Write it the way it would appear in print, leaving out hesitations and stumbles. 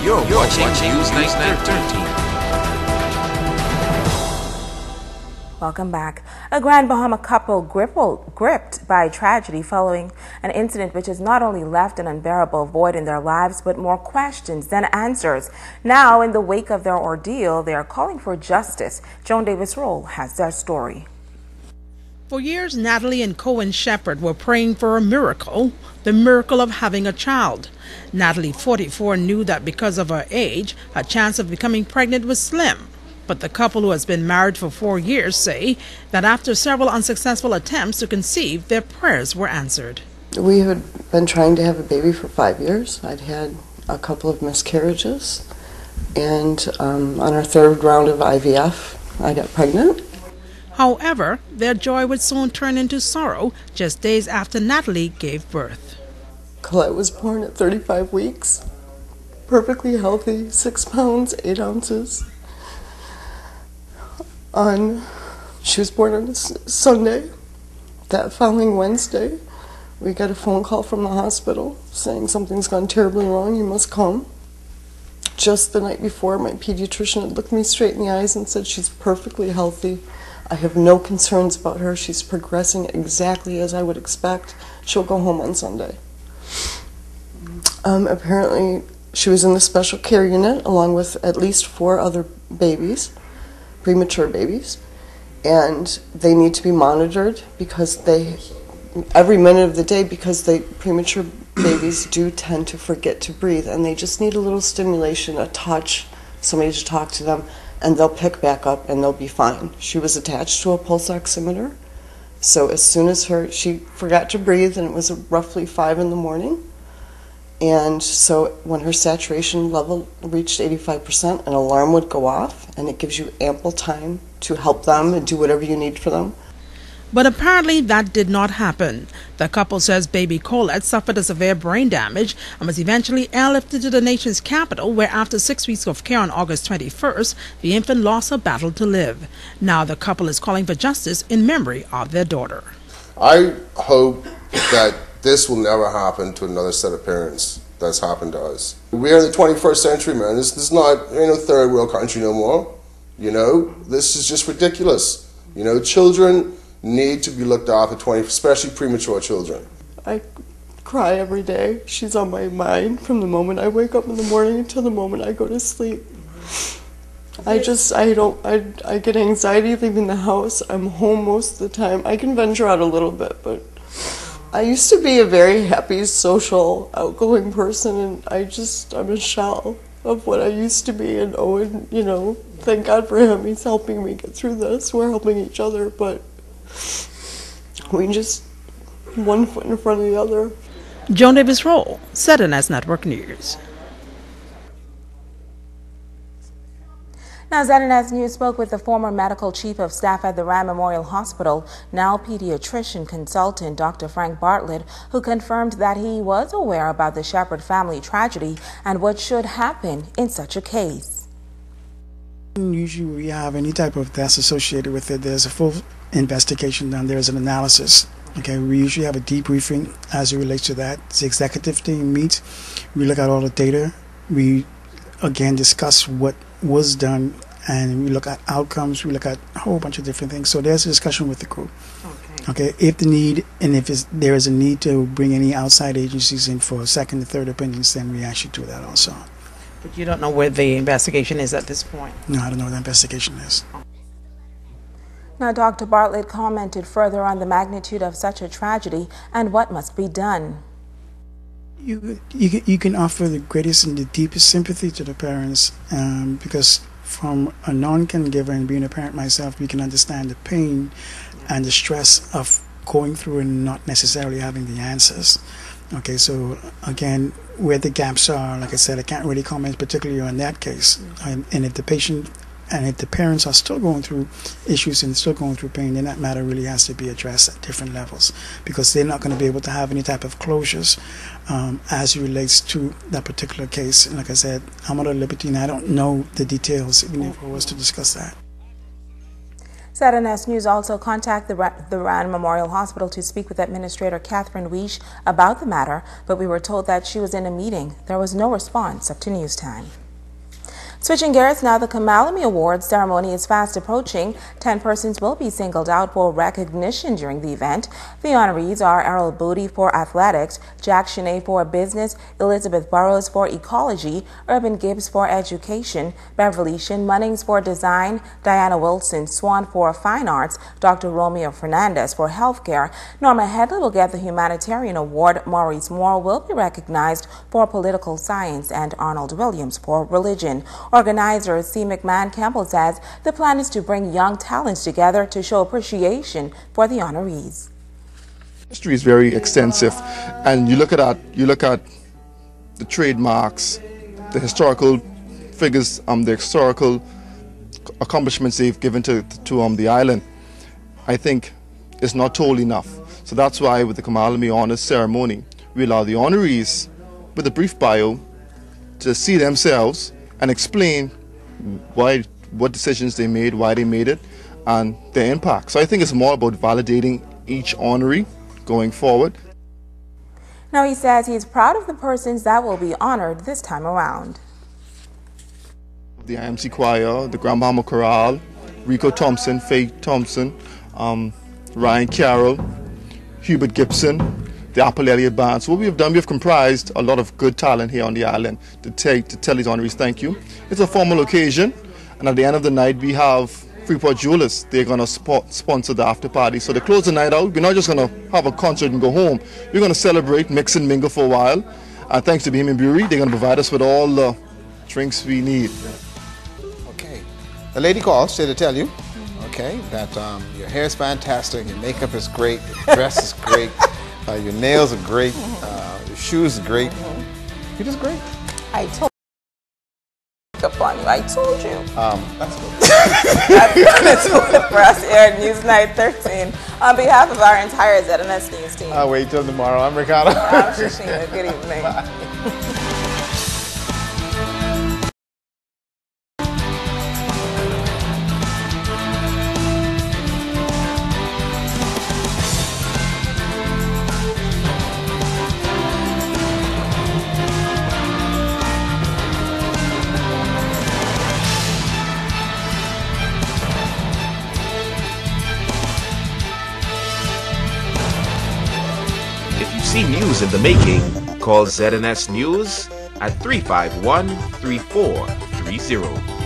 You're watching Newsnight 13. Welcome back. A Grand Bahama couple gripped by tragedy following an incident which has not only left an unbearable void in their lives, but more questions than answers. Now, in the wake of their ordeal, they are calling for justice. Joan Davis-Rolle has their story. For years, Natalie and Cohen Shepherd were praying for a miracle, the miracle of having a child. Natalie, 44, knew that because of her age, her chance of becoming pregnant was slim. But the couple, who has been married for 4 years, say that after several unsuccessful attempts to conceive, their prayers were answered. We had been trying to have a baby for 5 years. I'd had a couple of miscarriages, and on our third round of IVF, I got pregnant. However, their joy would soon turn into sorrow just days after Natalie gave birth. Colette was born at 35 weeks, perfectly healthy, 6 pounds, 8 ounces. She was born on a Sunday. That following Wednesday, we got a phone call from the hospital saying something's gone terribly wrong, you must come. Just the night before, my pediatrician had looked me straight in the eyes and said she's perfectly healthy. I have no concerns about her. She's progressing exactly as I would expect. She'll go home on Sunday. Apparently, she was in the special care unit along with at least 4 other babies, premature babies, and they need to be monitored because every minute of the day, because premature babies do tend to forget to breathe, and they just need a little stimulation, a touch, somebody to talk to them, and they'll pick back up and they'll be fine. She was attached to a pulse oximeter, so as soon as she forgot to breathe, and it was roughly 5 in the morning, and so when her saturation level reached 85%, an alarm would go off, and it gives you ample time to help them and do whatever you need for them. But apparently that did not happen. The couple says baby Colette suffered a severe brain damage and was eventually airlifted to the nation's capital, where after 6 weeks of care on August 21st, the infant lost her battle to live. Now the couple is calling for justice in memory of their daughter. I hope that this will never happen to another set of parents that's happened to us. We're in the 21st century, man. This is not, ain't no third world country no more. You know, this is just ridiculous. You know, children need to be looked after, especially premature children. I cry every day. She's on my mind from the moment I wake up in the morning until the moment I go to sleep. I get anxiety leaving the house. I'm home most of the time. I can venture out a little bit, but I used to be a very happy, social, outgoing person, and I'm a shell of what I used to be. And Owen, you know, thank God for him. He's helping me get through this. We're helping each other, but we just one foot in front of the other. Joan Davis-Rolle, ZNS Network News. Now, ZNS News spoke with the former medical chief of staff at the Rand Memorial Hospital, now pediatrician consultant Dr. Frank Bartlett, who confirmed that he was aware about the Shepherd family tragedy and what should happen in such a case. Usually we have any type of deaths associated with it. There's a full investigation done. There's an analysis. Okay, we usually have a debriefing as it relates to that. The executive team meets. We look at all the data. We again discuss what was done, and we look at outcomes. We look at a whole bunch of different things. So there's a discussion with the group. Okay, if the need, and if there is a need to bring any outside agencies in for second and third opinions, then we actually do that also. But you don't know where the investigation is at this point? No, I don't know what the investigation is. Now, Dr. Bartlett commented further on the magnitude of such a tragedy and what must be done. You can offer the greatest and the deepest sympathy to the parents, because from a non-caregiver and being a parent myself, we can understand the pain and the stress of going through and not necessarily having the answers. Okay, so again, where the gaps are, like I said, I can't really comment particularly on that case. And if the patient and if the parents are still going through issues and still going through pain, then that matter really has to be addressed at different levels, because they're not going to be able to have any type of closures as it relates to that particular case. And like I said, I'm at liberty and I don't know the details, even if I was to discuss that. ZNS News also contacted the Rand Memorial Hospital to speak with Administrator Catherine Weish about the matter, but we were told that she was in a meeting. There was no response up to news time. Switching gears now, the Kamalami Awards ceremony is fast approaching. 10 persons will be singled out for recognition during the event. The honorees are Errol Booty for athletics, Jack Shasheena for business, Elizabeth Burrows for ecology, Urban Gibbs for education, Beverly Shin Munnings for design, Diana Wilson Swan for fine arts, Dr. Romeo Fernandez for healthcare. Norma Headley will get the humanitarian award. Maurice Moore will be recognized for political science, and Arnold Williams for religion. Organizer C. McMahon Campbell says the plan is to bring young talents together to show appreciation for the honorees. History is very extensive, and you look at the trademarks, the historical figures, the historical accomplishments they've given to the island. I think it's not told enough. So that's why with the Kamalami Honors Ceremony, we allow the honorees with a brief bio to see themselves and explain what decisions they made, why they made it, and their impact. So I think it's more about validating each honoree going forward. Now he says he's proud of the persons that will be honored this time around. The IMC Choir, the Grand Bahama Chorale, Rico Thompson, Faye Thompson, Ryan Carroll, Hubert Gibson, the Apple Elliott Band. So what we have done, we have comprised a lot of good talent here on the island to tell these honorees thank you. It's a formal occasion, and at the end of the night we have Freeport Jewelers. They're going to sponsor the after party. So to close the night out, we're not just going to have a concert and go home. We're going to celebrate, mix and mingle for a while. And thanks to Bohemian Brewery, they're going to provide us with all the drinks we need. Okay, the lady called, said to tell you, okay, that your hair is fantastic, your makeup is great, your dress is great. Your nails are great. Your shoes are great. You're just great. I told you. I told you. That's good. That's it for us here at Newsnight 13. On behalf of our entire ZNS News team. I'll wait till tomorrow. I'm Ricardo. I'm Shasheena. Good evening. Bye. If you see news in the making, call ZNS News at 351-3430.